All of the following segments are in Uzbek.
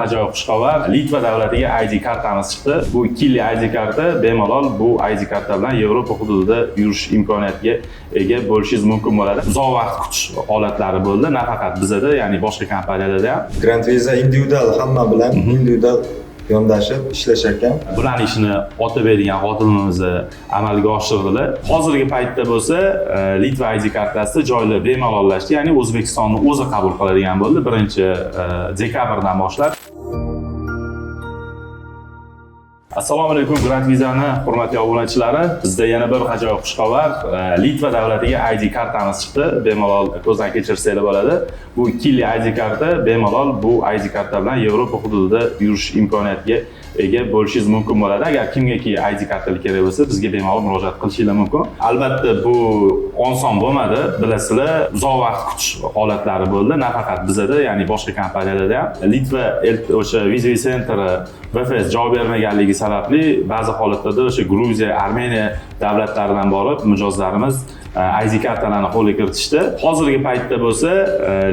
ajoyib xushxabar. Litva davlatiga ID kartamiz chiqdi. Bu 2 yillik ID karta bemalol bu ID karta bilan Yevropa hududida yurish imkoniyatiga ega bo'lishingiz mumkin bo'ladi. Uzoq vaqt kutish holatlari bo'ldi, nafaqat bizda, ya'ni boshqa kompaniyalarda ham. Grand Visa individual hamma bilan individual yondashib ishlashar ekan. Bularning ishini otib bergan xodimimizni amalga oshirdilar. Hozirgi paytda bo'lsa, Litva ID kartasi joylar bemalolashdi, ya'ni O'zbekistonni o'zi qabul qiladigan bo'ldi 1-dekabrdan boshlab. Assalomu alaykum Grand Visa'ning hurmatli obunachilari. Bizda yana bir ajoyib xushxabar. Litva davlatiga ID kartamiz chiqdi. Bemalol ko'zdan kechirsanglar bo'ladi. Bu 2 yillik ID karta bemalol bu ID karta bilan Yevropa hududida yurish imkoniyatiga ega bo'lishingiz mumkin bo'ladi. Agar kimgaki ID kartalik kerak bo'lsa, bizga bemalol murojaat qilishingiz mumkin. Albatta bu oson bo'lmadi. Bilasizlar, uzoq vaqt kutish holatlari bo'ldi, nafaqat bizda, ya'ni boshqa kompaniyalarda ham. Litva o'sha Visa Center VFS javob bermaganligi sababli ba'zi holatlarda o'sha Gruziya, Armeniya davlatlaridan borib mijozlarimiz ID kartalarni qo'lga kiritishdi. Hozirgi paytda bo'lsa,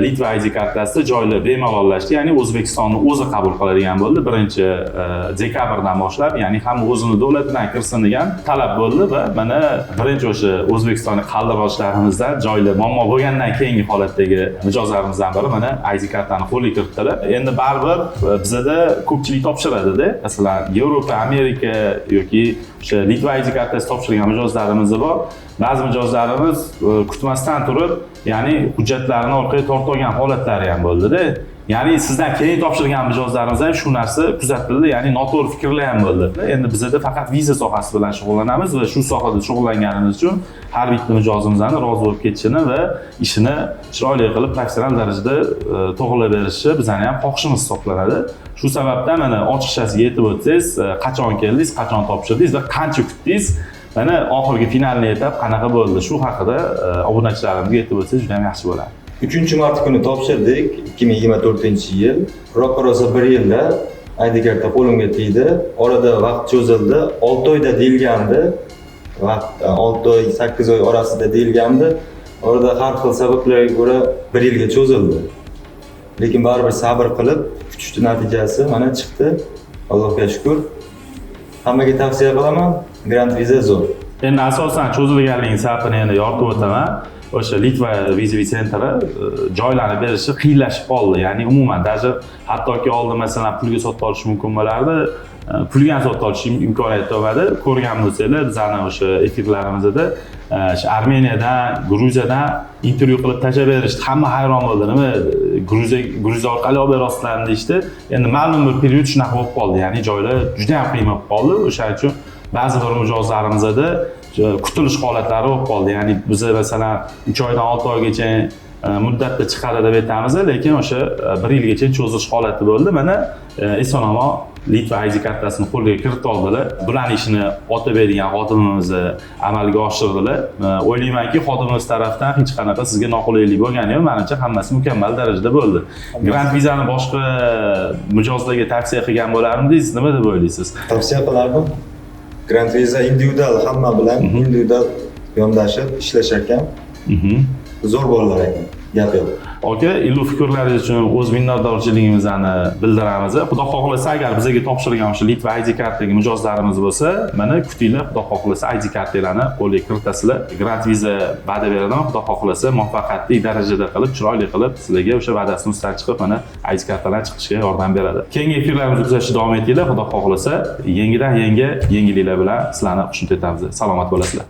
Litva ID kartasi joylar bemalolashdi, ya'ni O'zbekistonni o'zi qabul qiladigan bo'ldi 1-dekabrdan boshlab, ya'ni ham o'zini davlatidan kirsin degan talab bo'ldi va mana birinchi o'sha O'zbekistonning qaldirg'ochlarimizdan joylar muammo bo'lgandan keyingi holatdagi mijozlarimizdan biri mana ID kartani qo'lga kiritdilar. Endi baribir bizda ko'pchilik topshiradi-da. Masalan, Yevropa, Amerika yoki o'sha Litva ID kartasi topshirgan mijozlarimiz bor. Ba'zi mijozlarimiz kutmasdan turib, ya'ni hujjatlarini orqaga tortib olgan holatlari ham bo'ldi-da. Ya'ni sizdan keyin topshirgan mijozlarimiz ham shu narsa kuzatildi, ya'ni noto'g'ri fikrlar ham bo'ldi. Endi bizda faqat viza sohasi bilan shug'ullanamiz va shu sohada shug'ullanganimiz uchun har bitta mijozimizning rozi bo'lib ketishini va ishini chiroyli qilib professional darajada to'g'rilab berishi bizning ham xohishimiz hisoblanadi. Shu sababdan mana ochiqchasiga yetib o'tsangiz, qachon keldingiz, qachon topshirdingiz va qancha kutdingiz, mana oxirgi finalni etap qanaqa bo'ldi, shu haqida obunachilarimizga yetib o'tsangiz juda ham yaxshi bo'ladi. 3-mart kuni topshirdik 2024-yil. Rosa 1 yilda ID karta qo'limga tegdi. Orada vaqt cho'zildi. 6 oyda deyilgandi. Vaqt 6 oy, 8 oy orasida deyilgandi. Orada har xil sabablarga ko'ra 1 yilga cho'zildi. Lekin baribir sabr qilib kutishdi, natijasi mana chiqdi. Allohga shukr. Hammaga tavsiya qilaman. Grand Visa zo'r. Endi asosan cho'zilganligi sababini yana yoritib o'taman. O'sha Litva Visa Centeri joylarni berishi qiyinlashib qoldi. Ya'ni umuman даже hattoki oldin masalan pulga sotib olish mumkin bo'lardi. Pulga ham sotib olish imkoniyati topadi. Ko'rgan bo'lsanglar, bizning o'sha efirlarimizda Armeniyadan, Gruziyadan intervyu qilib tashlab berishdi. Hamma hayron bo'ldi. Nima Gruziya orqali olib berasizlarmi deyishdi. Endi ma'lum bir period shunaqa bo'lib qoldi. Ya'ni joylar juda ham qiyin bo'lib qoldi. O'shaning uchun ba'zi bir mijozlarimizda kutilish holatlari bo'lib qoldi. Ya'ni biz masalan 3 oydan 6 oygacha muddatda chiqadi deb aytamiz, lekin o'sha 1 yilgacha cho'zilish holati bo'ldi. Mana eson-omon Litva ID kartasini qo'lga kiritib oldilar. Bularning ishini otib bergan xodimimizni amalga oshirdilar. O'ylaymanki, xodimimiz tarafdan hech qanaqa sizga noqulaylik bo'lgani yo'q. Menimcha hammasi mukammal darajada bo'ldi. Grand Visa'ni boshqa mijozlarga tavsiya qilgan bo'larmidingiz? Nima deb o'ylaysiz? Tavsiya qilardim. Grand Visa individual hamma bilan individual yondashib ishlashar ekan. Zo'r bolalar ekan. Gap yo'q. Aka, illu fikrlaringiz uchun o'z minnatdorchiligimizni bildiramiz. Xudo xohlasa, agar bizga topshirgan o'sha Litva ID kartadagi mijozlarimiz bo'lsa, mana kutinglar, xudo xohlasa ID kartalarni qo'lga kiritasizlar. Grand Visa va'da beradi, xudo xohlasa muvaffaqiyatli darajada qilib, chiroyli qilib sizlarga o'sha va'dasini ustidan chiqib, mana ID kartalar chiqishiga yordam beradi. Keyingi efirlarimizni kuzatishda davom etinglar, xudo xohlasa, yangidan yangi yangiliklar bilan sizlarni xushnud etamiz. Salomat bo'lasizlar.